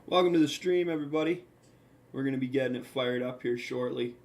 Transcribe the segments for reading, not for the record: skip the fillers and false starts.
Welcome to the stream, everybody. We're going to be getting it fired up here shortly.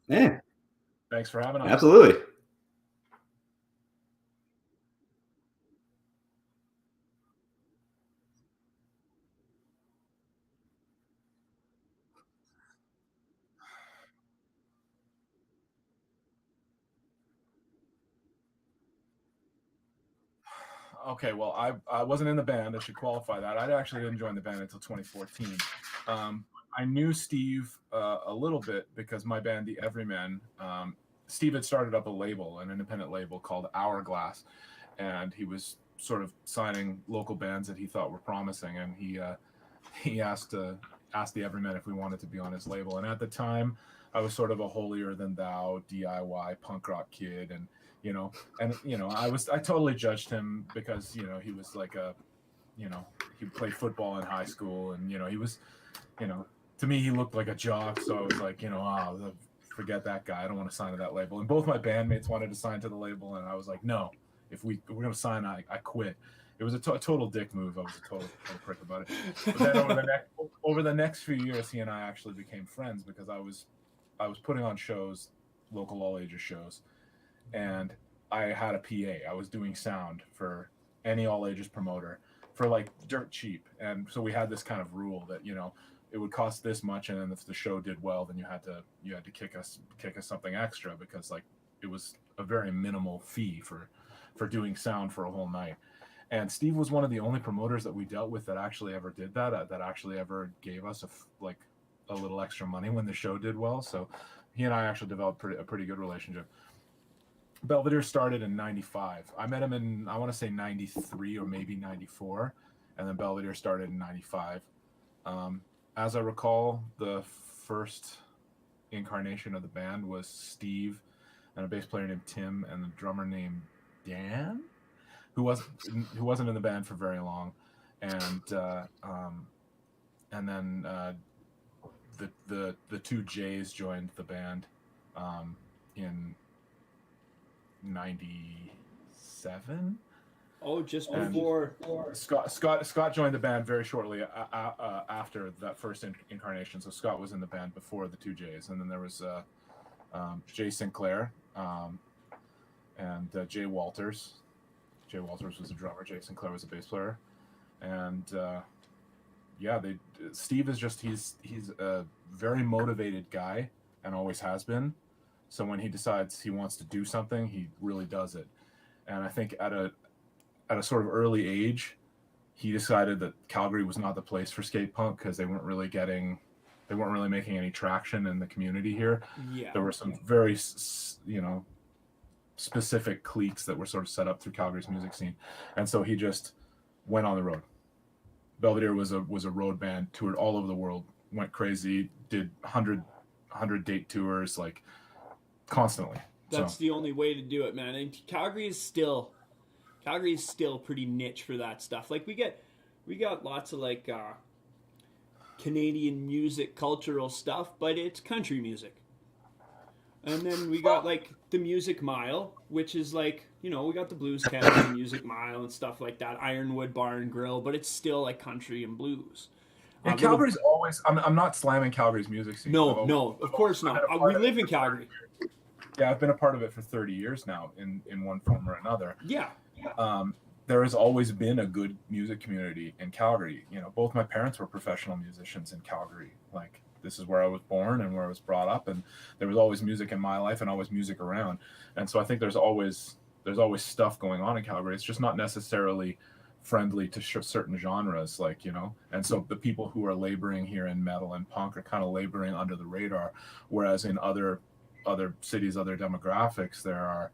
Yeah, Thanks for having us. absolutely. Okay, well, I wasn't in the band. I should qualify that. I actually didn't join the band until 2014. I knew Steve a little bit because my band, The Everymen, Steve had started up a label, an independent label called Hourglass, and he was sort of signing local bands that he thought were promising, and he asked The Everymen if we wanted to be on his label. And at the time, I was sort of a holier than thou DIY punk rock kid, and I totally judged him because he was like he played football in high school, and he was to me he looked like a jock, so I was like forget that guy, I don't want to sign to that label. And both my bandmates wanted to sign to the label, and I was like, no, if we're going to sign, I quit. It was a total dick move. I was a total prick about it. But then over the next few years, he and I actually became friends because I was putting on shows, local all ages shows, and I had a PA. I was doing sound for any all ages promoter for like dirt cheap. And so we had this kind of rule that it would cost this much, and then if the show did well, then you had to kick us something extra, because like it was a very minimal fee for doing sound for a whole night. And Steve was one of the only promoters that we dealt with that actually ever did that, that actually ever gave us a little extra money when the show did well. So he and I actually developed a pretty good relationship. Belvedere started in 95. I met him in, I want to say 93 or maybe 94. And then Belvedere started in 95. As I recall, the first incarnation of the band was Steve and a bass player named Tim and a drummer named Dan, who wasn't in the band for very long. And then the two J's joined the band in 97. Oh, just before. Scott joined the band very shortly after that first incarnation. So Scott was in the band before the two J's, and then there was Jay Sinclair and Jay Walters. Jay Walters was a drummer. Jay Sinclair was a bass player, and Steve is just he's a very motivated guy and always has been. So when he decides he wants to do something, he really does it. And I think at a sort of early age, he decided that Calgary was not the place for skate punk because they weren't really making any traction in the community here. Yeah. There were some very specific cliques that were sort of set up through Calgary's music scene, and so he just went on the road. Belvedere was a road band, toured all over the world, went crazy, did 100 date tours, like constantly. That's the only way to do it, man. And Calgary is still pretty niche for that stuff. Like we got lots of like Canadian music, cultural stuff, but it's country music. And then we got like the Music Mile, which is like, we got the Blues Cabin Music Mile and stuff like that, Ironwood Bar and Grill, but it's still like country and blues. And Calgary's always, I'm not slamming Calgary's music scene. No, of course not. We live in Calgary. Yeah, I've been a part of it for 30 years now in one form or another. Yeah. There has always been a good music community in Calgary. Both my parents were professional musicians in Calgary. Like, this is where I was born and where I was brought up, and there was always music in my life and always music around. And so I think there's always stuff going on in Calgary. It's just not necessarily friendly to certain genres, like, and so the people who are laboring here in metal and punk are kind of laboring under the radar, whereas in other cities, other demographics, there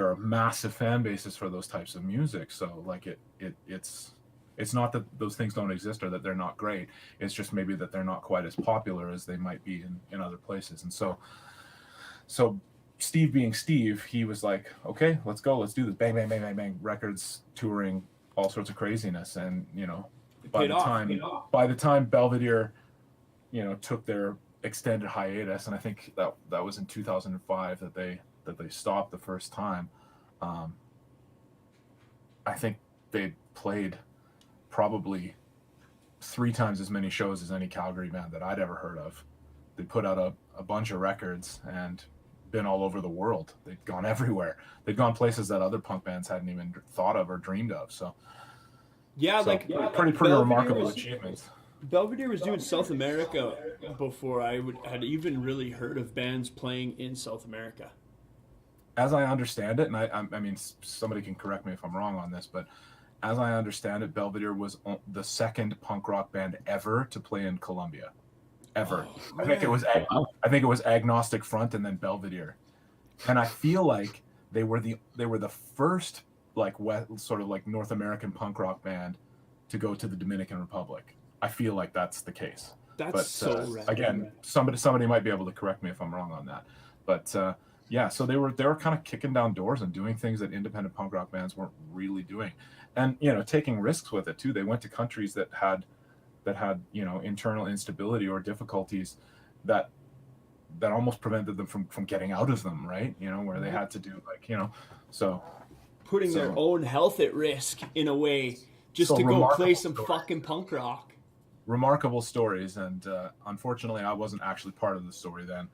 are massive fan bases for those types of music. So like it's not that those things don't exist or that they're not great. It's just maybe that they're not quite as popular as they might be in other places. And so Steve being Steve, he was like, okay, let's go, let's do this. Bang, bang, bang, bang, bang. Records, touring, all sorts of craziness. And, by the time Belvedere, took their extended hiatus, and I think that was in 2005 that they stopped the first time. I think they played probably 3 times as many shows as any Calgary band that I'd ever heard of. they put out a bunch of records and been all over the world. They'd gone everywhere. They'd gone places that other punk bands hadn't even thought of or dreamed of. So pretty remarkable achievements. Belvedere was doing South America before had even really heard of bands playing in South America. As I understand it, and I mean, somebody can correct me if I'm wrong on this, but as I understand it, Belvedere was the second punk rock band ever to play in Colombia. Ever. I think it was Agnostic Front and then Belvedere. And I feel like they were the first like sort of like North American punk rock band to go to the Dominican Republic. I feel like that's the case. Rad. Again, somebody might be able to correct me if I'm wrong on that. But yeah, so they were kind of kicking down doors and doing things that independent punk rock bands weren't really doing, and taking risks with it too. They went to countries that had internal instability or difficulties that almost prevented them from getting out of them, right? Where they had to do so putting their own health at risk in a way just to go play some fucking punk rock. Remarkable stories, and unfortunately I wasn't actually part of the story then.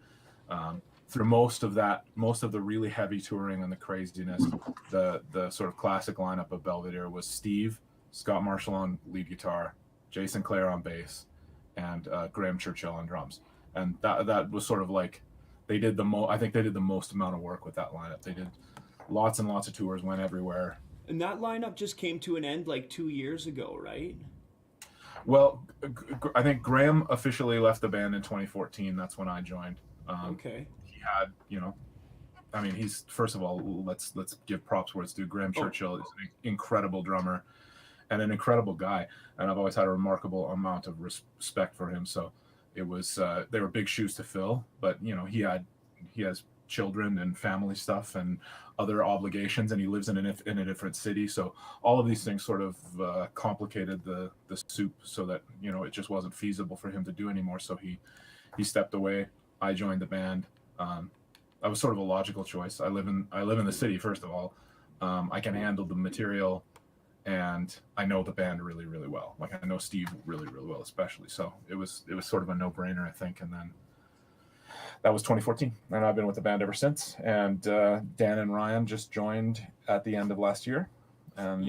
Through most of the really heavy touring and the craziness, the sort of classic lineup of Belvedere was Steve, Scott Marshall on lead guitar, Jason Clare on bass, and Graham Churchill on drums. And that was sort of like I think they did the most amount of work with that lineup. They did lots and lots of tours, went everywhere. And that lineup just came to an end like 2 years ago, right? Well, I think Graham officially left the band in 2014. That's when I joined. Okay. He had, I mean, he's, first of all, let's give props where it's due. Graham Churchill is an incredible drummer and an incredible guy, and I've always had a remarkable amount of respect for him. So it was they were big shoes to fill, but he has children and family stuff and other obligations, and he lives in a different city. So all of these things sort of complicated the soup, so that it just wasn't feasible for him to do anymore. So he stepped away. I joined the band. I was sort of a logical choice. I live in the city, first of all. I can handle the material, and I know the band really, really well. Like, I know Steve really, really well, especially. So it was sort of a no-brainer, I think. And then that was 2014, and I've been with the band ever since. And Dan and Ryan just joined at the end of last year. And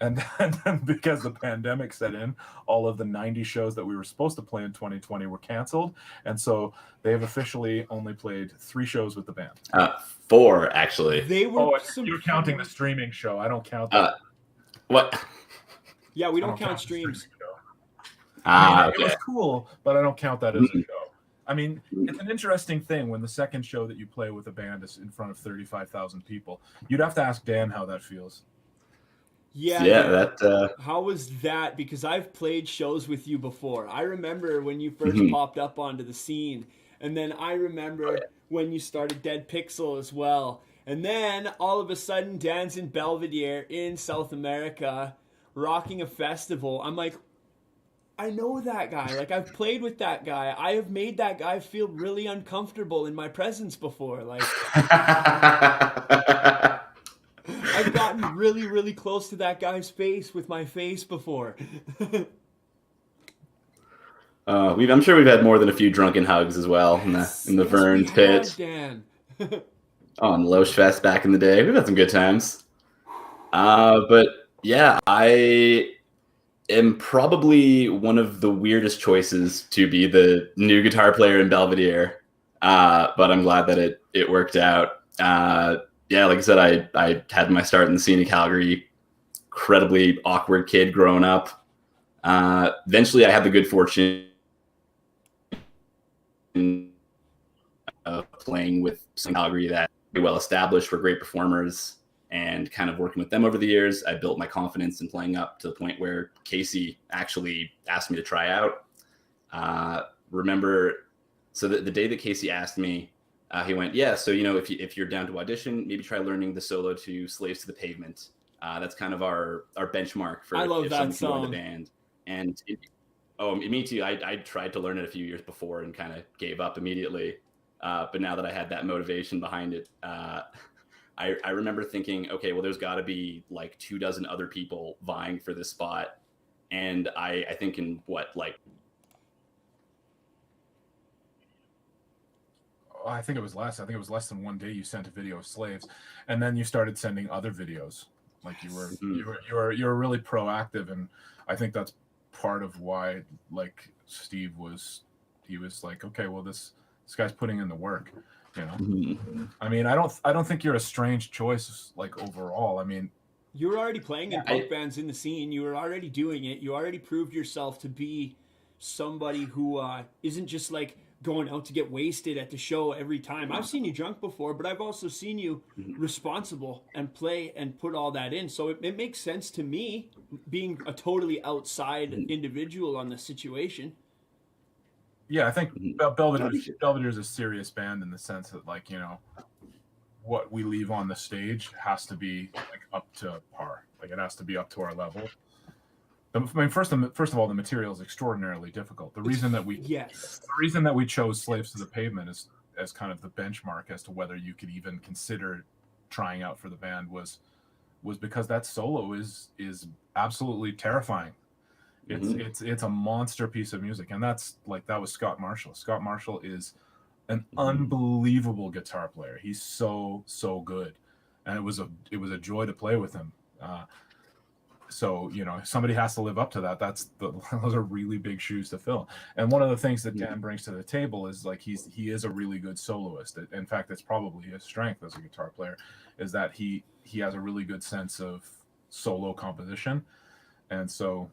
And then because the pandemic set in, all of the 90 shows that we were supposed to play in 2020 were canceled. And so they have officially only played 3 shows with the band. 4, actually. You're counting the streaming show. I don't count that. What? Yeah, we don't count streams. Okay. It was cool, but I don't count that as a show. I mean, it's an interesting thing when the second show that you play with a band is in front of 35,000 people. You'd have to ask Dan how that feels. Yeah. How was that? Because I've played shows with you before. I remember when you first popped up onto the scene, and then I remember when you started Dead Pixel as well. And then all of a sudden, Dan's in Belvedere in South America, rocking a festival. I'm like, I know that guy. Like, I've played with that guy. I have made that guy feel really uncomfortable in my presence before. Like, I've gotten really, really close to that guy's face with my face before. I'm sure we've had more than a few drunken hugs as well in the Vern's pit. Dan. On Loesch Fest back in the day. We've had some good times. But yeah, I am probably one of the weirdest choices to be the new guitar player in Belvedere. But I'm glad that it worked out. Yeah, like I said, I had my start in the scene in Calgary. Incredibly awkward kid growing up. Eventually, I had the good fortune of playing with some Calgary that were well established, were great performers, and kind of working with them over the years, I built my confidence in playing up to the point where Casey actually asked me to try out. So the day that Casey asked me, he went, yeah, so, if you're down to audition, maybe try learning the solo to Slaves to the Pavement. That's kind of our benchmark for if someone can join the band. And me too. I tried to learn it a few years before and kind of gave up immediately. But now that I had that motivation behind it, I remember thinking, okay, well, there's got to be like 24 other people vying for this spot. And I think in I think it was less. I think it was less than one day you sent a video of Slaves, and then you started sending other videos. Like you were really proactive, and I think that's part of why like Steve was like, okay, well this guy's putting in the work, you know. Mm-hmm. I mean, I don't think you're a strange choice like overall. I mean, you were already playing in punk bands in the scene. You were already doing it. You already proved yourself to be somebody who isn't just like going out to get wasted at the show every time. I've seen you drunk before, but I've also seen you responsible and play and put all that in. So it makes sense to me, being a totally outside individual on the situation. Yeah, I think Belvedere is a serious band in the sense that, like, you know, what we leave on the stage has to be like up to par. Like it has to be up to our level. I mean, first of all, the material is extraordinarily difficult. The reason that we chose Slaves to the Pavement as kind of the benchmark as to whether you could even consider trying out for the band was because that solo is absolutely terrifying. It's a monster piece of music, and that was Scott Marshall. Scott Marshall is an unbelievable guitar player. He's so good, and it was a joy to play with him. So, you know, somebody has to live up to that. Those are really big shoes to fill. And one of the things that Dan brings to the table is like he is a really good soloist. In fact, it's probably his strength as a guitar player, is that he has a really good sense of solo composition. And so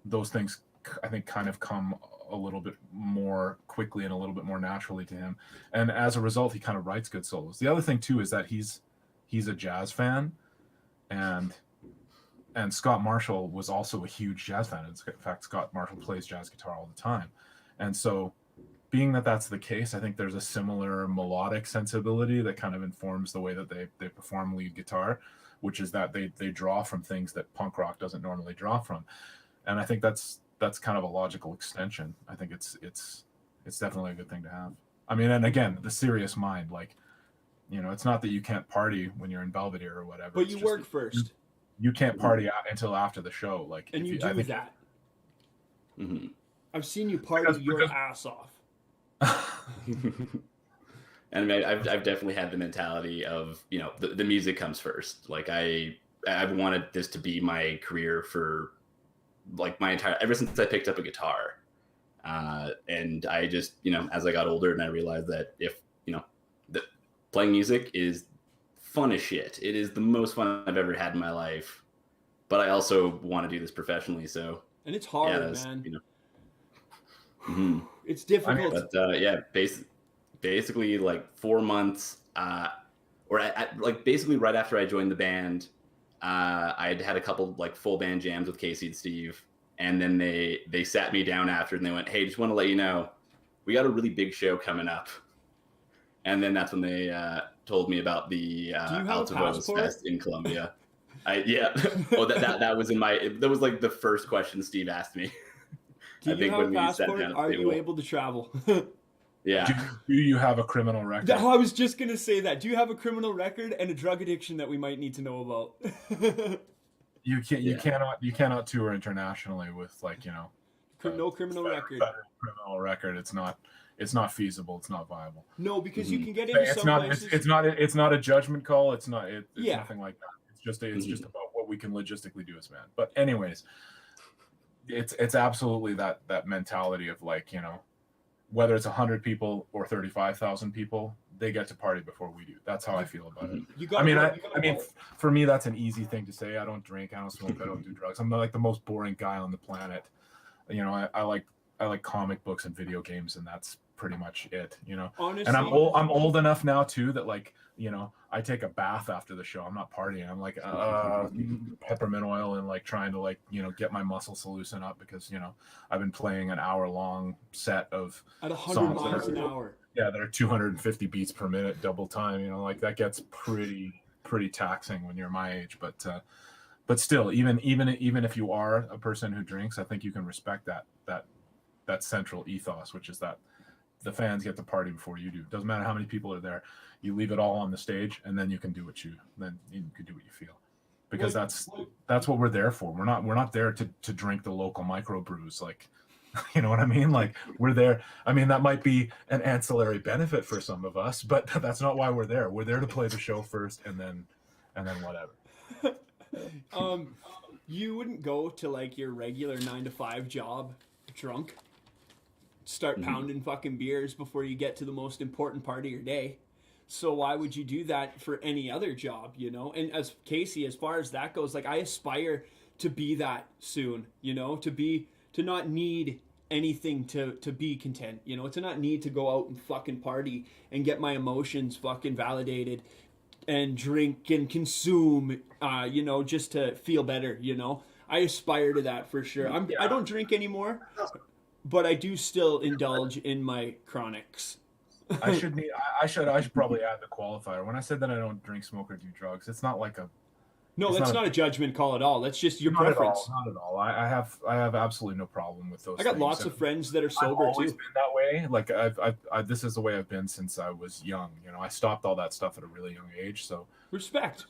those things, I think, kind of come a little bit more quickly and a little bit more naturally to him. And as a result, he kind of writes good solos. The other thing too is that he's a jazz fan, and Scott Marshall was also a huge jazz fan. In fact, Scott Marshall plays jazz guitar all the time. And so being that that's the case, I think there's a similar melodic sensibility that kind of informs the way that they perform lead guitar, which is that they draw from things that punk rock doesn't normally draw from. And I think that's kind of a logical extension. I think it's definitely a good thing to have. I mean, and again, the serious mind, like, you know, it's not that you can't party when you're in Belvedere or whatever. But you work first. You can't party until after the show. Like, and you do that. Mm-hmm. I've seen you party your ass off. And I've definitely had the mentality of, you know, the music comes first. Like I've wanted this to be my career for like ever since I picked up a guitar. And I just, you know, as I got older and I realized that if, you know, playing music is fun as shit. It is the most fun I've ever had in my life, but I also want to do this professionally. So, and it's hard, man. You know, it's difficult. But basically like 4 months, like basically right after I joined the band, I'd had a couple like full band jams with Casey and Steve, and then they sat me down after and they went, "Hey, just want to let you know, we got a really big show coming up." And then that's when they told me about the Altavoz Fest in Colombia. Well, that was that was like the first question Steve asked me. Do you have a passport? Are you able to travel? Yeah. Do you have a criminal record? I was just gonna say that. Do you have a criminal record and a drug addiction that we might need to know about? You cannot tour internationally with, like, you know, no criminal record. Criminal record. It's not feasible. It's not viable. No, because you can get into places. It's not a judgment call. It's nothing like that. It's just about what we can logistically do as a band. But anyways, it's absolutely that mentality of, like, you know, whether it's 100 people or 35,000 people, they get to party before we do. That's how I feel about it. I mean, for me, that's an easy thing to say. I don't drink. I don't smoke. I don't do drugs. I'm like the most boring guy on the planet. You know, I like comic books and video games, and that's pretty much it, you know. Honestly, and I'm old enough now too that, like, you know, I take a bath after the show. I'm not partying. I'm like peppermint oil and like trying to, like, you know, get my muscles to loosen up because, you know, I've been playing an hour-long set of at 100 miles an hour. Yeah, that are 250 beats per minute, double time. You know, like that gets pretty taxing when you're my age. But still, even if you are a person who drinks, I think you can respect that central ethos, which is that the fans get to party before you do. Doesn't matter how many people are there. You leave it all on the stage, and then you can do what you feel, because that's what we're there for. We're not there to drink the local microbrews. Like, You know what I mean? Like, we're there. I mean, that might be an ancillary benefit for some of us, but that's not why we're there. We're there to play the show first, and then whatever. You wouldn't go to like your regular 9 to 5 job drunk, start pounding fucking beers before you get to the most important part of your day. So why would you do that for any other job, you know? And as Casey, as far as that goes, like I aspire to be that soon, you know, to not need anything to be content, you know, to not need to go out and fucking party and get my emotions fucking validated and drink and consume, you know, just to feel better, you know. I aspire to that for sure. I don't drink anymore, but I do still indulge in my chronics. I should probably add the qualifier. When I said that I don't drink, smoke, or do drugs, it's not like a. No, that's not a judgment call at all. That's just your preference. Not at all. I have absolutely no problem with those. I got lots of friends that are sober I've always too. been that way. Like I this is the way I've been since I was young. You know, I stopped all that stuff at a really young age. So respect.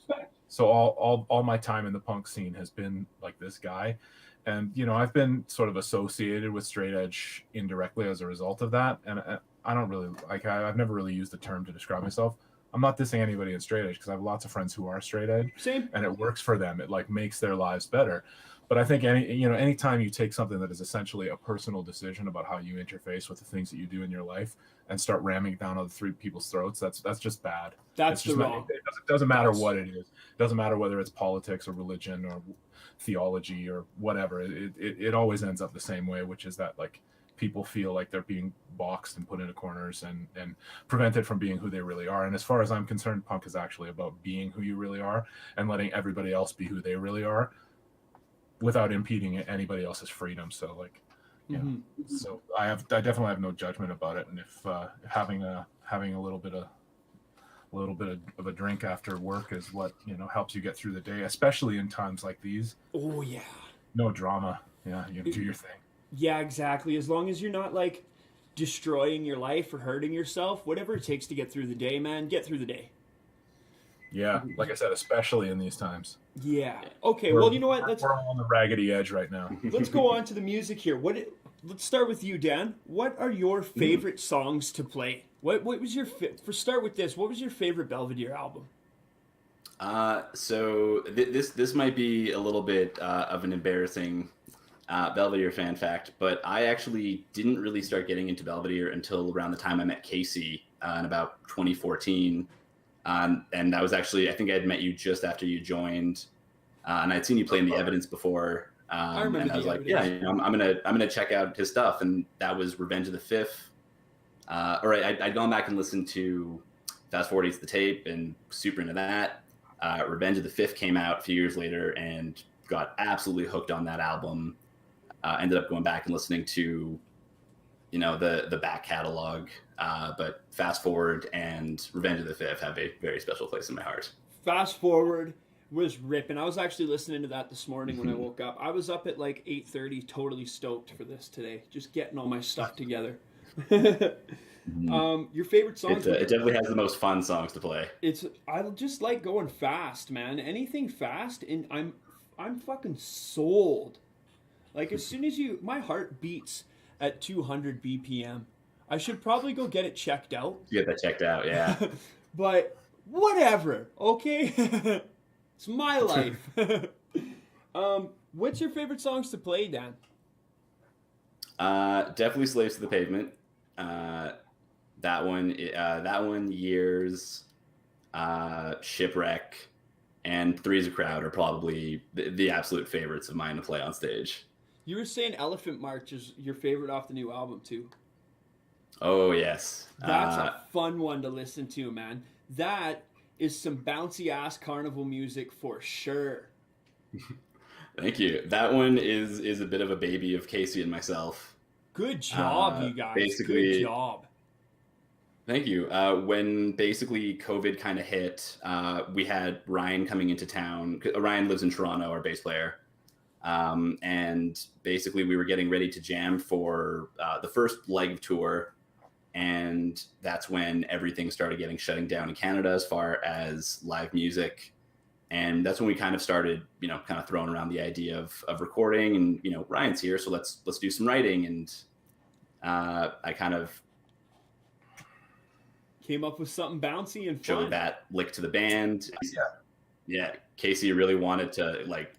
So all my time in the punk scene has been like this guy. And, you know, I've been sort of associated with straight edge indirectly as a result of that. And I don't really like, I've never really used the term to describe myself. I'm not dissing anybody in straight edge because I have lots of friends who are straight edge. Same. And it works for them. It like makes their lives better. But I think anytime you take something that is essentially a personal decision about how you interface with the things that you do in your life and start ramming it down other three people's throats, that's just bad. That's just wrong. It doesn't matter what it is. It doesn't matter whether it's politics or religion or theology or whatever. It always ends up the same way, which is that like people feel like they're being boxed and put into corners and prevented from being who they really are. And as far as I'm concerned, punk is actually about being who you really are and letting everybody else be who they really are, without impeding anybody else's freedom. So like, yeah. Mm-hmm. So I definitely have no judgment about it. And if having a little bit of a drink after work is what, you know, helps you get through the day, especially in times like these. Oh yeah. No drama. Yeah, you do your thing. Yeah, exactly. As long as you're not like destroying your life or hurting yourself, whatever it takes to get through the day, man, get through the day. Yeah, like I said, especially in these times. Yeah. Okay. Well, you know what? We're on the raggedy edge right now. Let's go on to the music here. Let's start with you, Dan. What are your favorite songs to play? What was your start with this? What was your favorite Belvedere album? So this might be a little bit of an embarrassing Belvedere fan fact, but I actually didn't really start getting into Belvedere until around the time I met Casey in about 2014. And that was actually, I think I had met you just after you joined, and I'd seen you play in The Evidence before. I remember. And I was like, yeah, you know, I'm gonna check out his stuff, and that was Revenge of the Fifth. I'd gone back and listened to Fast Forward to the Tape and super into that. Revenge of the Fifth came out a few years later and got absolutely hooked on that album. Ended up going back and listening to, you know, the back catalog. But Fast Forward and Revenge of the Fifth have a very special place in my heart. Fast Forward was ripping. I was actually listening to that this morning when I woke up. I was up at like 8:30, totally stoked for this today, just getting all my stuff together. Your favorite songs? It definitely has the most fun songs to play. I just like going fast, man. Anything fast, and I'm fucking sold. Like as soon as my heart beats at 200 BPM. I should probably go get it checked out. Get that checked out, yeah. But whatever, okay? It's my life. What's your favorite songs to play, Dan? Definitely Slaves to the Pavement. That one, Years, Shipwreck, and Three's a Crowd are probably the absolute favorites of mine to play on stage. You were saying Elephant March is your favorite off the new album, too. Oh, yes. That's a fun one to listen to, man. That is some bouncy-ass carnival music for sure. Thank you. That one is a bit of a baby of Casey and myself. Good job, you guys. Basically, good job. Thank you. When basically COVID kind of hit, we had Ryan coming into town. Ryan lives in Toronto, our bass player. And basically we were getting ready to jam for the first leg of tour. And that's when everything started shutting down in Canada as far as live music. And that's when we kind of started, kind of throwing around the idea of recording, and, Ryan's here, so let's do some writing. And I kind of came up with something bouncy and fun. Showed that lick to the band. Yeah. Casey really wanted to like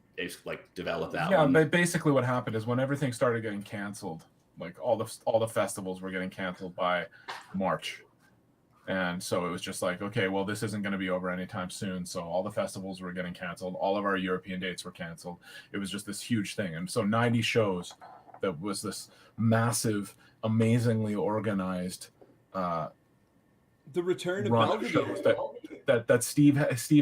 develop that one. But basically what happened is when everything started getting canceled, like all the festivals were getting canceled by March. And so it was just like, okay, well, this isn't going to be over anytime soon. So all the festivals were getting canceled. All of our European dates were canceled. It was just this huge thing. And so 90 shows, that was this massive, amazingly organized the return of Belvedere. That Steve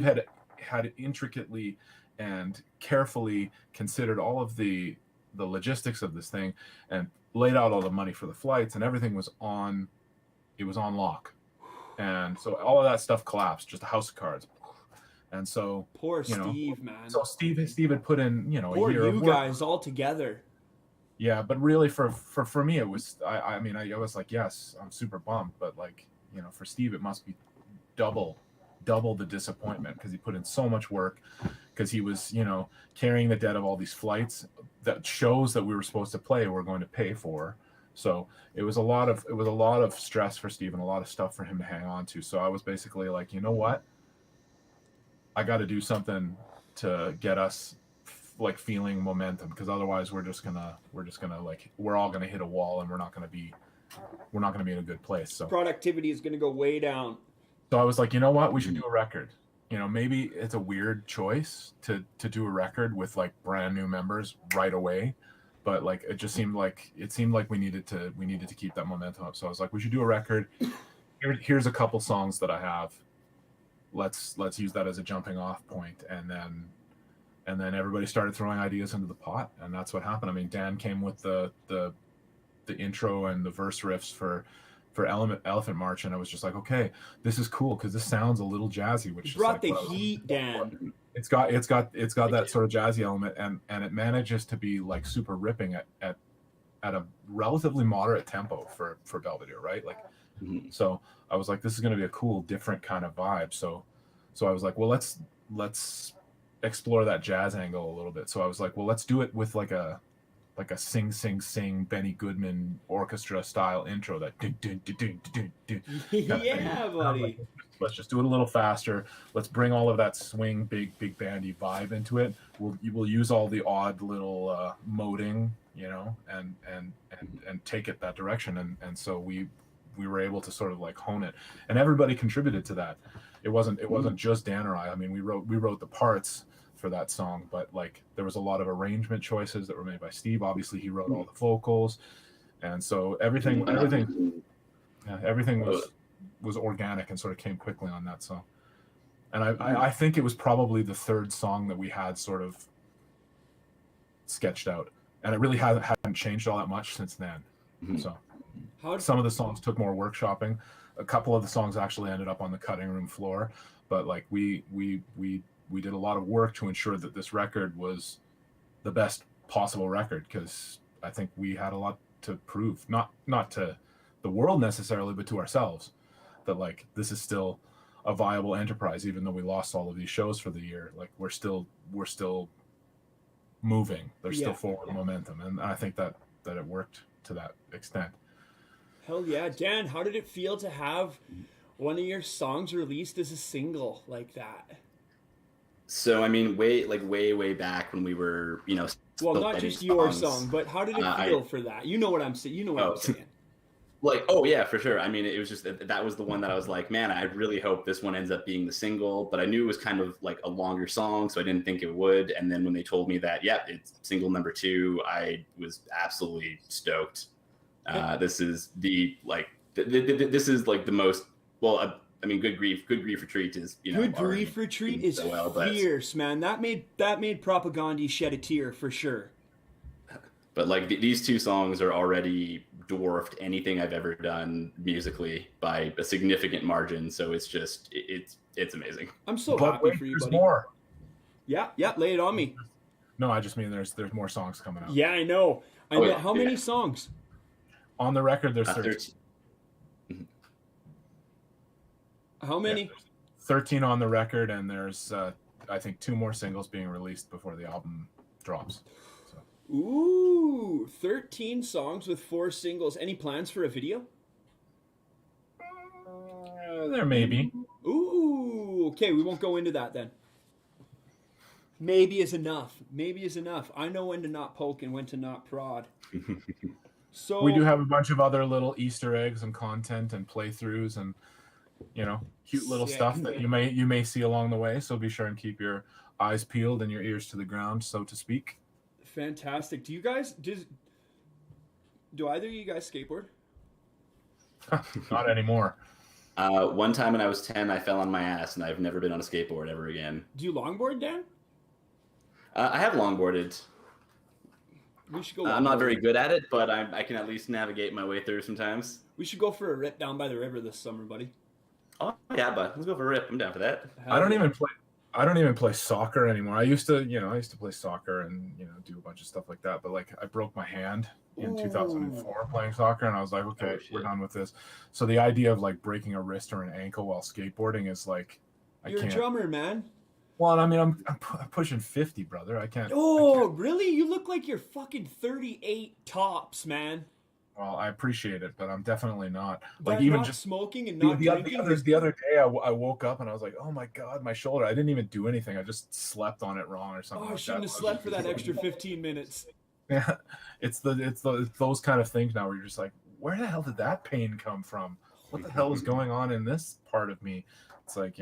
had intricately and carefully considered all of the logistics of this thing and laid out all the money for the flights, and everything was on lock. And so all of that stuff collapsed, just a house of cards. And so poor Steve, man. So Steve had put in, poor a year of work. Guys all together. Yeah, but really for me it was I was like, yes, I'm super bummed, but like, for Steve it must be double the disappointment, because he put in so much work, because he was, carrying the debt of all these flights, that shows that we were supposed to play we're going to pay for. So it was a lot of stress for Steve and a lot of stuff for him to hang on to. So I was basically like, you know what? I got to do something to get us like feeling momentum, because otherwise we're all gonna hit a wall, and we're not gonna be in a good place. So productivity is gonna go way down. So I was like, you know what? We should do a record. Maybe it's a weird choice to do a record with like brand new members right away. But like it seemed like we needed to keep that momentum up. So I was like, we should do a record. Here's a couple songs that I have. Let's use that as a jumping off point, and then everybody started throwing ideas into the pot, and that's what happened. I mean, Dan came with the intro and the verse riffs for Elephant March, and I was just like, okay, this is cool because this sounds a little jazzy, which brought is like the heat, Dan. It's got that sort of jazzy element, and it manages to be like super ripping at a relatively moderate tempo for Belvedere, right? Like, so I was like, this is going to be a cool, different kind of vibe. So I was like, well, let's explore that jazz angle a little bit. So I was like, well, let's do it with like a sing Benny Goodman orchestra style intro, that yeah, buddy. Like, let's just do it a little faster. Let's bring all of that swing, big bandy vibe into it. We'll use all the odd little moding, and take it that direction. And so we were able to sort of like hone it, and everybody contributed to that. It wasn't just Dan or I. I mean, we wrote the parts for that song, but like there was a lot of arrangement choices that were made by Steve. Obviously he wrote all the vocals, and so everything was organic and sort of came quickly on that song. And I think it was probably the third song that we had sort of sketched out, and it really hadn't changed all that much since then. So some of the songs took more workshopping. A couple of the songs actually ended up on the cutting room floor, but like we did a lot of work to ensure that this record was the best possible record, because I think we had a lot to prove, not to the world necessarily, but to ourselves, that like this is still a viable enterprise, even though we lost all of these shows for the year. Like we're still moving. There's still forward momentum, and I think that it worked to that extent. Hell yeah. Dan, how did it feel to have one of your songs released as a single like that? So I mean, way back when we were, well, not just your song, but how did it feel for that? You know what I'm saying. I'm saying. Like, oh yeah, for sure. I mean, it was just that was the one that I was like, man, I really hope this one ends up being the single. But I knew it was kind of like a longer song, so I didn't think it would. And then when they told me that, it's single number 2, I was absolutely stoked. This is this is like the most I mean, Good Grief Retreat is, Good Grief Retreat is fierce, man. That made Propagandhi shed a tear for sure. But like these two songs are already dwarfed anything I've ever done musically by a significant margin. So it's just it's amazing. I'm so happy for you, buddy. More. Yeah, lay it on me. No, I just mean there's more songs coming out. Yeah, I know. How many songs? On the record, there's 13. How many? 13 on the record, and there's I think 2 more singles being released before the album drops. So. Ooh, 13 songs with 4 singles. Any plans for a video? There may be. Ooh, okay, we won't go into that then. Maybe is enough. Maybe is enough. I know when to not poke and when to not prod. So we do have a bunch of other little Easter eggs and content and playthroughs and cute little stuff that you may see along the way. So be sure and keep your eyes peeled and your ears to the ground, so to speak. Fantastic. Do either of you guys skateboard? Not anymore. One time when I was 10, I fell on my ass, and I've never been on a skateboard ever again. Do you longboard, Dan? I have longboarded. We should go. I'm not very good at it, but I can at least navigate my way through sometimes. We should go for a rip down by the river this summer, buddy. Oh yeah, bud. Let's go for a rip. I'm down for that. I don't even play soccer anymore. I used to play soccer and do a bunch of stuff like that. But like I broke my hand in 2004 playing soccer, and I was like, okay, we're done with this. So the idea of like breaking a wrist or an ankle while skateboarding is like, You're a drummer, man. Well, I mean, I'm pushing 50, brother. I can't. Really? You look like you're fucking 38 tops, man. Well, I appreciate it, but I'm definitely not. Like even not just smoking and not drinking. The other day, I woke up and I was like, "Oh my god, my shoulder! I didn't even do anything. I just slept on it wrong or something." I shouldn't have slept for that extra 15 minutes. Yeah, it's those kind of things now where you're just like, "Where the hell did that pain come from? What the hell is going on in this part of me?" It's like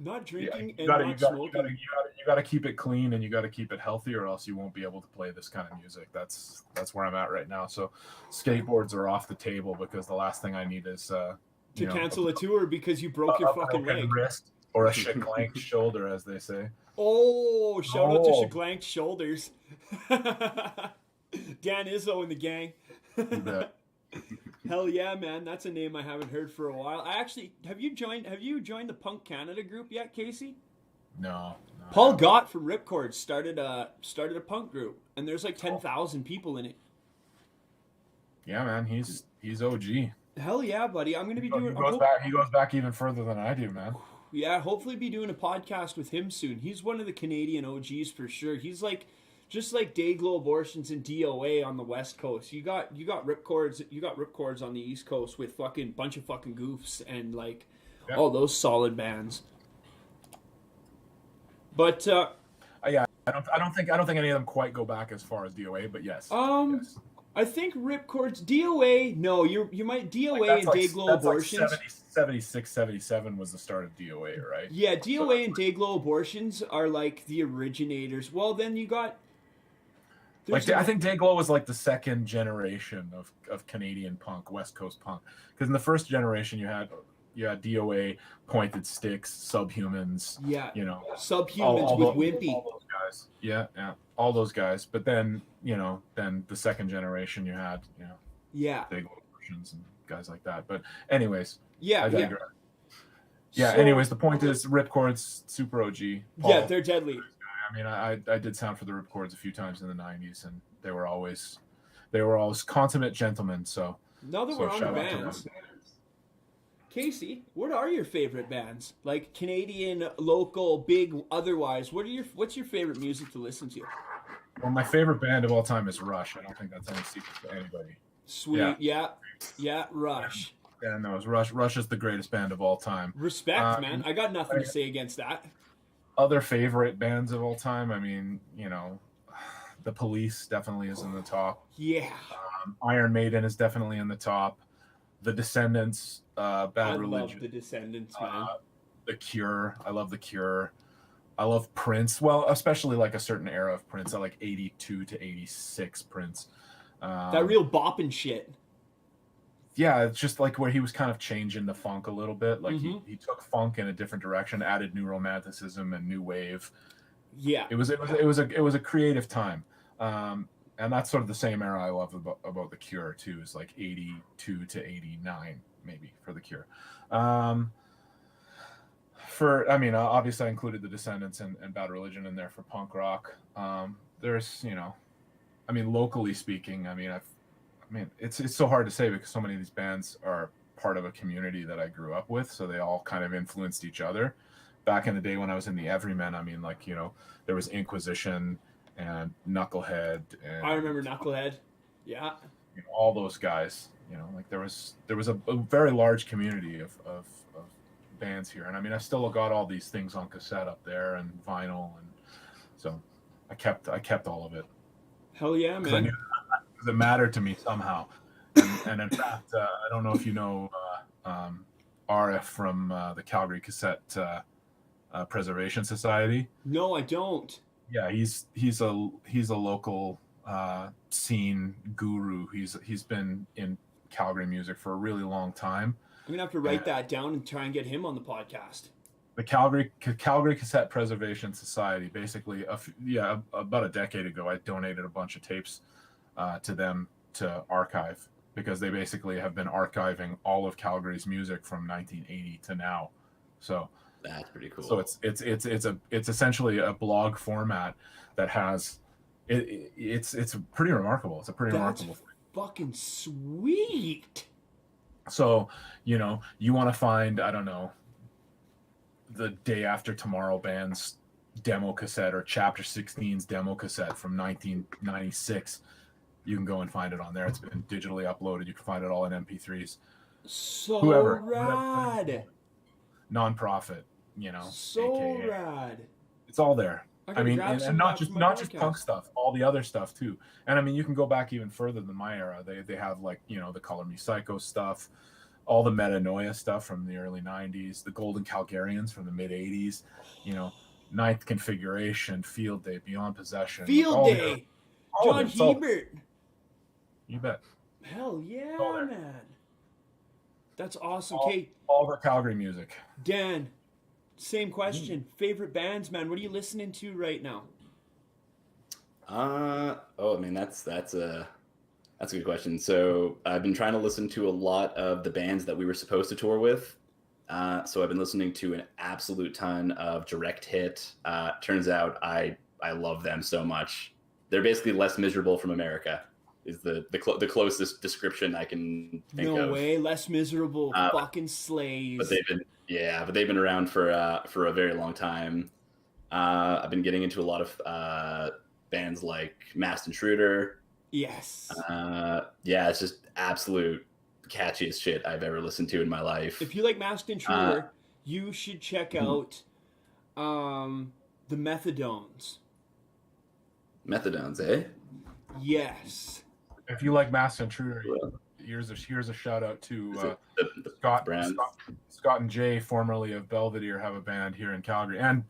not drinking and not smoking. You got to keep it clean and you got to keep it healthy, or else you won't be able to play this kind of music. That's where I'm at right now. So skateboards are off the table because the last thing I need is to cancel a tour because you broke your fucking leg, wrist, or a shaglanked shoulder, as they say. Oh, shout out to shaglanked shoulders. Dan Izzo and the gang. Hell yeah, man! That's a name I haven't heard for a while. Have you joined the Punk Canada group yet, Casey? No. Paul Gott from Ripcord started a punk group, and there's like 10,000 people in it. Yeah, man, he's OG. Hell yeah, buddy! I'm gonna be doing. He goes back even further than I do, man. Yeah, hopefully be doing a podcast with him soon. He's one of the Canadian OGs for sure. He's like. Just like Dayglow Abortions and DOA on the West Coast, you got Ripcords on the East Coast with fucking bunch of fucking goofs and like all those solid bands. But yeah, I don't think any of them quite go back as far as DOA, but yes. Yes. I think Ripcords DOA. No, you might DOA and Dayglow Abortions. Like 76, 77 was the start of DOA, right? Yeah, DOA and Dayglow Abortions are like the originators. Well, then you got. I think Dayglow was like the second generation of Canadian punk, West Coast punk. Because in the first generation, you had DOA, Pointed Sticks, Subhumans. Yeah, Subhumans with Wimpy. All those guys. Yeah, all those guys. But then then the second generation, you had Dayglow versions and guys like that. But anyways, I digress. Yeah. Anyways, the point is, Ripcords, super OG. Yeah, they're deadly. I mean, I did sound for the Ripcords a few times in the 90s, and they were always consummate gentlemen. So now that we're on the bands, Casey, what are your favorite bands? Like Canadian, local, big, otherwise. What's your favorite music to listen to? Well, my favorite band of all time is Rush. I don't think that's any secret to anybody. Sweet, yeah, Rush. Yeah, no, it's Rush. Rush is the greatest band of all time. Respect, man. I got nothing to say against that. Other favorite bands of all time, I mean, The Police definitely is in the top. Yeah. Iron Maiden is definitely in the top. The Descendants, Bad Religion. I love The Descendants, man. The Cure. I love The Cure. I love Prince. Well, especially like a certain era of Prince. I like 82 to 86 Prince. That real bopping shit. Yeah, it's just like where he was kind of changing the funk a little bit. Like he took funk in a different direction, added new romanticism and new wave. Yeah, it was a creative time, and that's sort of the same era I love about the Cure too. Is like 82 to 89 maybe for the Cure. Obviously I included the Descendants and Bad Religion in there for punk rock. There's locally speaking, it's so hard to say because so many of these bands are part of a community that I grew up with, so they all kind of influenced each other. back in the day when I was in the Everymen, I mean, like, you know, there was Inquisition and Knucklehead. And, I remember Knucklehead. Yeah. You know, all those guys. You know, like there was a very large community of bands here, and I mean, I still got all these things on cassette up there and vinyl, and so I kept all of it. Hell yeah, man! I knew it mattered to me somehow, and in fact, I don't know if you know RF from the Calgary Cassette Preservation Society. No, I don't. Yeah, he's a local scene guru. He's been in Calgary music for a really long time. I'm gonna have to write that down and try and get him on the podcast. The Calgary Cassette Preservation Society, basically, about a decade ago, I donated a bunch of tapes to them to archive, because they basically have been archiving all of Calgary's music from 1980 to now. So that's pretty cool. So it's essentially a blog format that has it's pretty remarkable. It's a pretty remarkable thing. Fucking sweet. So, you know, you want to find, I don't know, the Day After Tomorrow band's demo cassette or Chapter 16's demo cassette from 1996. You can go and find it on there. It's been digitally uploaded. You can find it all in MP3s. So rad. Non-profit, you know. So AKA. rad. It's all there. I mean, and not just punk stuff, all the other stuff too. And I mean, you can go back even further than my era. They have, like, you know, the Color Me Psycho stuff, all the Metanoia stuff from the early 90s, the Golden Calgarians from the mid 80s, you know, Ninth Configuration, Field Day, Beyond Possession, Field Day, John Hebert. You bet. Hell yeah, man. That's awesome. All the Calgary music. Dan, same question. Favorite bands, man. What are you listening to right now? I mean, that's a good question. So I've been trying to listen to a lot of the bands that we were supposed to tour with. So I've been listening to an absolute ton of Direct Hit. Turns out I love them so much. They're basically Less Miserable from America is the closest description I can think of. No way, Less Miserable fucking slays. But they've been around for a very long time. I've been getting into a lot of bands like Masked Intruder. Yes. It's just absolute catchiest shit I've ever listened to in my life. If you like Masked Intruder, you should check out the Methadones. Methadones, eh? Yes. If you like Masked Intruder, here's a shout out to Scott and Jay, formerly of Belvedere, have a band here in Calgary, and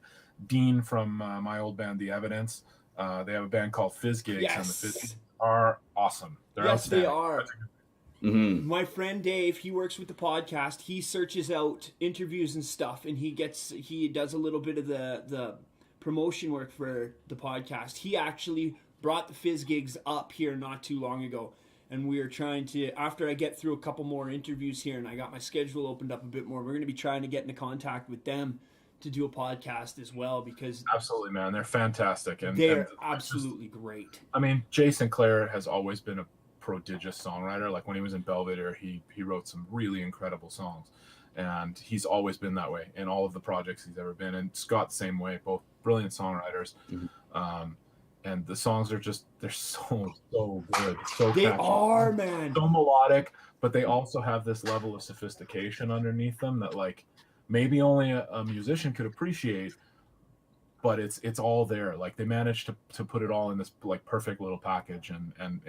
Dean from my old band, The Evidence. They have a band called Fizz Gigs, yes. and the Fizz Gigs are awesome. They're they are. Mm-hmm. My friend Dave, he works with the podcast. He searches out interviews and stuff, and he does a little bit of the promotion work for the podcast. He actually brought the Fizz Gigs up here not too long ago, and we are trying to, after I get through a couple more interviews here and I got my schedule opened up a bit more, we're going to be trying to get into contact with them to do a podcast as well, because absolutely, man, they're fantastic, and they're absolutely great. I mean, Jay Sinclair has always been a prodigious songwriter. Like when he was in Belvedere, he wrote some really incredible songs, and he's always been that way in all of the projects he's ever been. And Scott, the same way, both brilliant songwriters. Mm-hmm. And the songs are they're so good, so they catchy. Are, man, so melodic, but they also have this level of sophistication underneath them that, like, maybe only a musician could appreciate, but it's all there. Like, they managed to put it all in this, like, perfect little package, and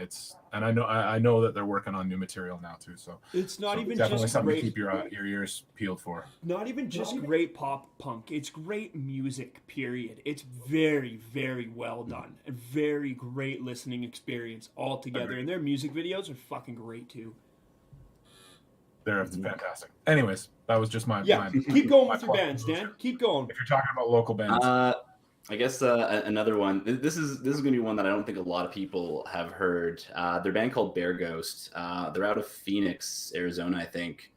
I know that they're working on new material now too. So it's not even definitely just something great, to keep your ears peeled for. Not even just great pop punk. It's great music. Period. It's very, very well done. A very great listening experience altogether, and their music videos are fucking great too. They're fantastic. Anyways, that was just my keep going with your bands, Dan. Keep going. If you're talking about local bands, I guess another one. This is going to be one that I don't think a lot of people have heard. They're a band called Bear Ghost. They're out of Phoenix, Arizona, I think.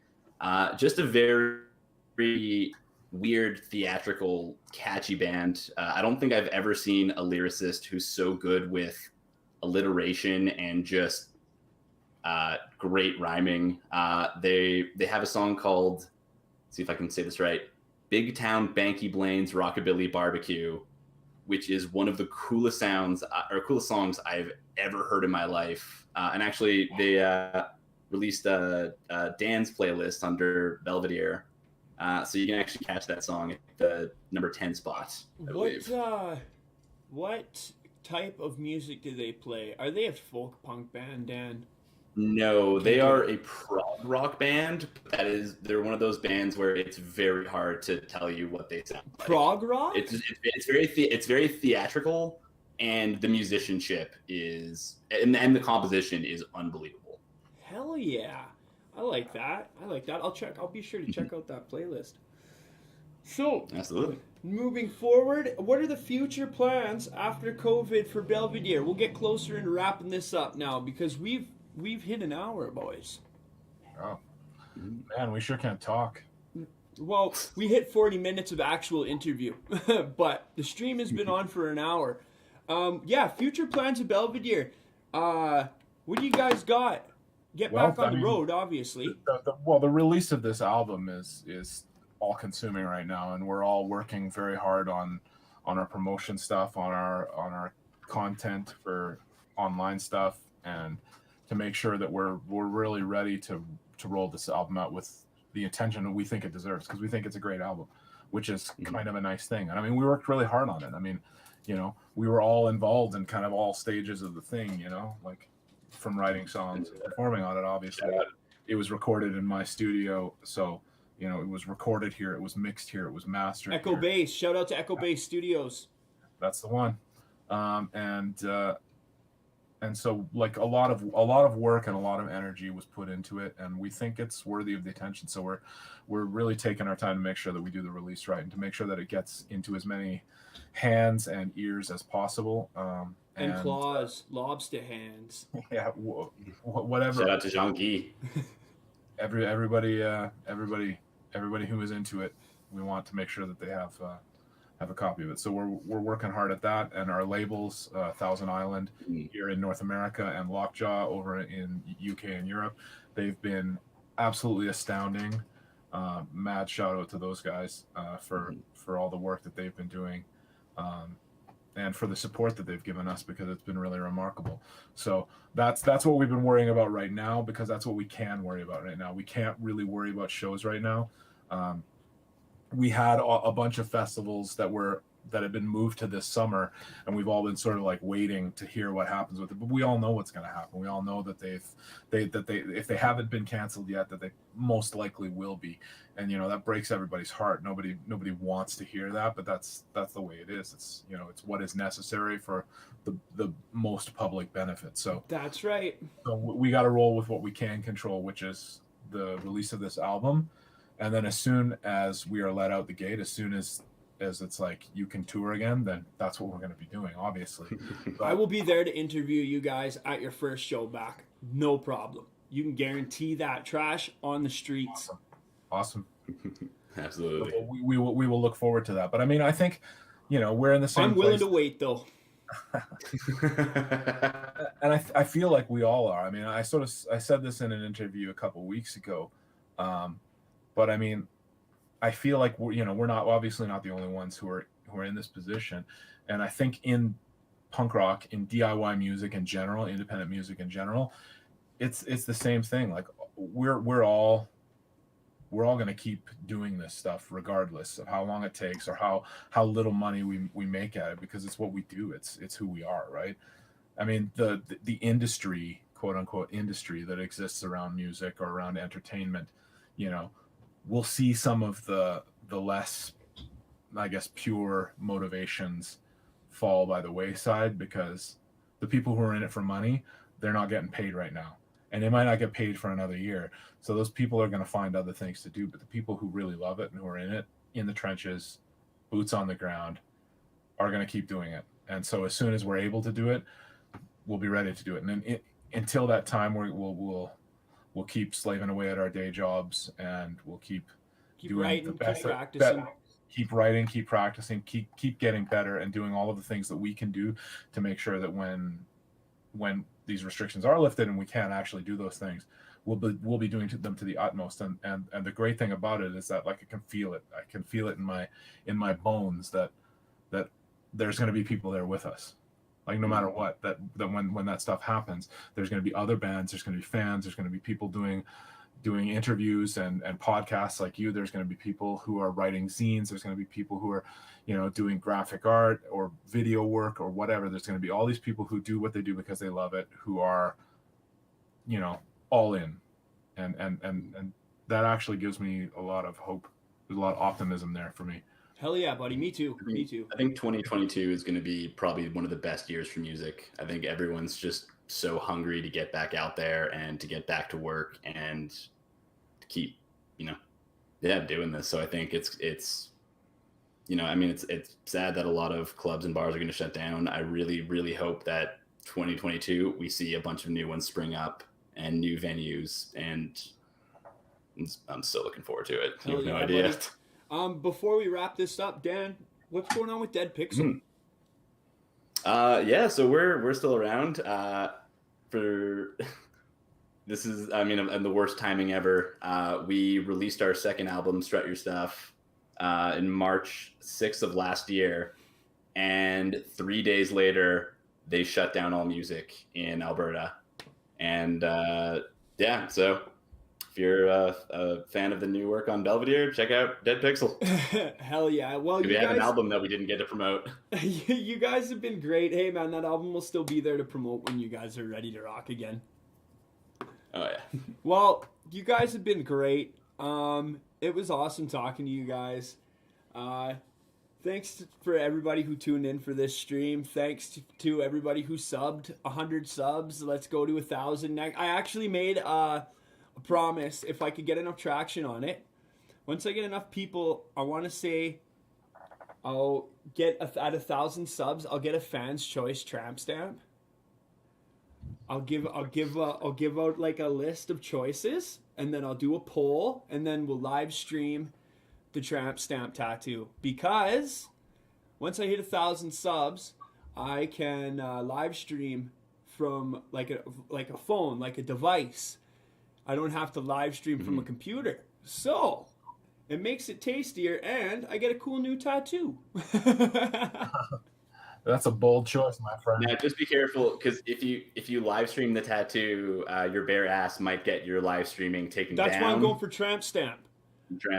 Just a very weird, theatrical, catchy band. I don't think I've ever seen a lyricist who's so good with alliteration and just great rhyming. They have a song called, let's see if I can say this right, Big Town Banky Blaine's Rockabilly Barbecue, which is one of the coolest sounds or coolest songs I've ever heard in my life. And actually, they released Dan's playlist under Belvedere. So you can actually catch that song at the number 10 spot, I believe. What type of music do they play? Are they a folk punk band, Dan? No, they are a prog rock band. They're one of those bands where it's very hard to tell you what they sound like. Prog rock? It's very theatrical, and the musicianship is and the composition is unbelievable. Hell yeah. I like that. I'll be sure to check out that playlist. So, absolutely. Moving forward, what are the future plans after COVID for Belvedere? We'll get closer into wrapping this up now because we've hit an hour, boys. Oh, man, we sure can't talk. Well, we hit 40 minutes of actual interview, but the stream has been on for an hour. Future plans of Belvedere. What do you guys got? Get back on the road, obviously. The release of this album is all consuming right now, and we're all working very hard on our promotion stuff, on our content for online stuff, and to make sure that we're really ready to roll this album out with the attention that we think it deserves, because we think it's a great album, which is kind of a nice thing. And I mean, we worked really hard on it. I mean, we were all involved in kind of all stages of the thing, like from writing songs and performing on it. Obviously, it was recorded in my studio, so it was recorded here, it was mixed here, it was mastered. Echo Bass, shout out to Echo Bass Studios. That's the one. And so like a lot of work and a lot of energy was put into it, and we think it's worthy of the attention. So we're really taking our time to make sure that we do the release right, and to make sure that it gets into as many hands and ears as possible. And claws, lobster hands. Yeah, whatever. Shout out to Jean-Guy. Everybody who is into it, we want to make sure that they have a copy of it. So we're working hard at that, and our labels, Thousand Island here in North America and Lockjaw over in UK and Europe, they've been absolutely astounding. Mad shout out to those guys for all the work that they've been doing, and for the support that they've given us, because it's been really remarkable. So that's what we've been worrying about right now, because that's what we can worry about right now. We can't really worry about shows right now. We had a bunch of festivals that have been moved to this summer, and we've all been sort of like waiting to hear what happens with it. But we all know what's going to happen. We all know that if they haven't been canceled yet, that they most likely will be. And that breaks everybody's heart. Nobody wants to hear that, but that's the way it is. It's it's what is necessary for the most public benefit. So that's right. So we got to roll with what we can control, which is the release of this album. And then as soon as we are let out the gate, as soon as it's like you can tour again, then that's what we're going to be doing, obviously. I will be there to interview you guys at your first show back. No problem. You can guarantee that. Trash on the streets. Awesome. Absolutely. We will look forward to that. But I mean, I think, we're in the same I'm willing to wait, though. And I feel like we all are. I mean, I said this in an interview a couple weeks ago. But I mean, I feel like we're not obviously not the only ones who are in this position, and I think in punk rock, in DIY music in general, independent music in general, it's the same thing. Like we're all going to keep doing this stuff regardless of how long it takes or how little money we make at it, because it's what we do. It's who we are, right? I mean, the industry, quote unquote industry, that exists around music or around entertainment, we'll see some of the less, I guess, pure motivations fall by the wayside, because the people who are in it for money, they're not getting paid right now, and they might not get paid for another year. So those people are going to find other things to do. But the people who really love it and who are in it, in the trenches, boots on the ground, are going to keep doing it. And so as soon as we're able to do it, we'll be ready to do it. And then until that time, we'll keep slaving away at our day jobs, and we'll keep doing writing, the best. keep practicing. Keep writing, keep practicing, keep getting better, and doing all of the things that we can do to make sure that when these restrictions are lifted and we can actually do those things, we'll be doing them to the utmost. And the great thing about it is that, like, I can feel it in my bones that there's going to be people there with us. Like, no matter what, that when that stuff happens, there's going to be other bands, there's going to be fans, there's going to be people doing interviews and podcasts like you. There's going to be people who are writing zines. There's going to be people who are, doing graphic art or video work or whatever. There's going to be all these people who do what they do because they love it, who are, all in. And that actually gives me a lot of hope. There's a lot of optimism there for me. Hell yeah, buddy. Me too. Me too. I think 2022 is going to be probably one of the best years for music. I think everyone's just so hungry to get back out there and to get back to work and to keep, doing this. So I think it's sad that a lot of clubs and bars are going to shut down. I really, really hope that 2022 we see a bunch of new ones spring up and new venues, and I'm still looking forward to it. You have no idea. Buddy. Before we wrap this up, Dan, what's going on with Dead Pixel? So we're still around. For this is, and the worst timing ever. We released our second album, Strut Your Stuff, in March 6th of last year, and 3 days later they shut down all music in Alberta. And so if you're a fan of the new work on Belvedere, check out Dead Pixel. Hell yeah. Well, we have an album that we didn't get to promote. You guys have been great. Hey, man, that album will still be there to promote when you guys are ready to rock again. Oh, yeah. Well, you guys have been great. It was awesome talking to you guys. Thanks for everybody who tuned in for this stream. Thanks to everybody who subbed. 100 subs. Let's go to 1,000. I actually made a promise, if I could get enough traction on it. Once I get enough people, I want to say I'll get at 1,000 subs. I'll get a Fan's Choice tramp stamp. I'll give out like a list of choices, and then I'll do a poll, and then we'll live stream the tramp stamp tattoo. Because once I hit 1,000 subs, I can live stream from like a phone, like a device. I don't have to live stream from a computer. So it makes it tastier, and I get a cool new tattoo. That's a bold choice, my friend. Now, just be careful, because if you live stream the tattoo, your bare ass might get your live streaming taken down. That's why I'm going for tramp stamp.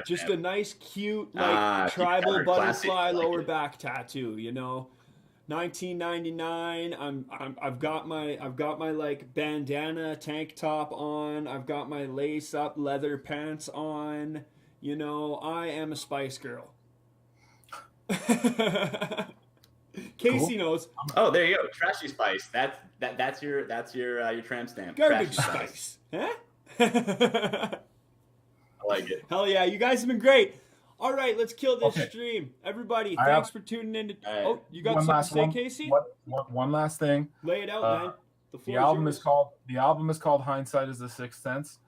Just a nice, cute, tribal butterfly lower back tattoo. 1999. I've got my like bandana tank top on. I've got my lace up leather pants on. I am a Spice Girl. Casey knows. Oh, there you go. Trashy Spice. That's your tramp stamp. Garbage Spice. Huh? I like it. Hell yeah, you guys have been great. All right, let's kill this stream. Everybody, thanks for tuning in. You got something to say, Casey? One last thing. Lay it out, man. The album is called Hindsight is the Sixth Sense.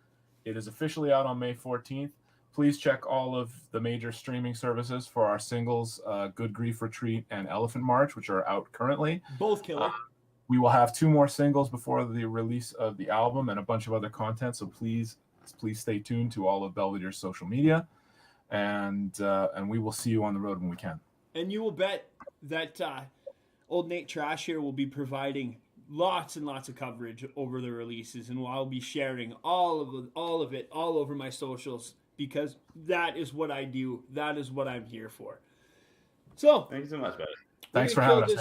It is officially out on May 14th. Please check all of the major streaming services for our singles, Good Grief Retreat and Elephant March, which are out currently. Both killer. We will have 2 more singles before the release of the album and a bunch of other content. So please stay tuned to all of Belvedere's social media, and we will see you on the road when we can. And you will bet that old Nate Trash here will be providing lots and lots of coverage over the releases, and I'll be sharing all of it all over my socials, because that is what I do. That is what I'm here for. So thank you so much, buddy. Thanks for having us.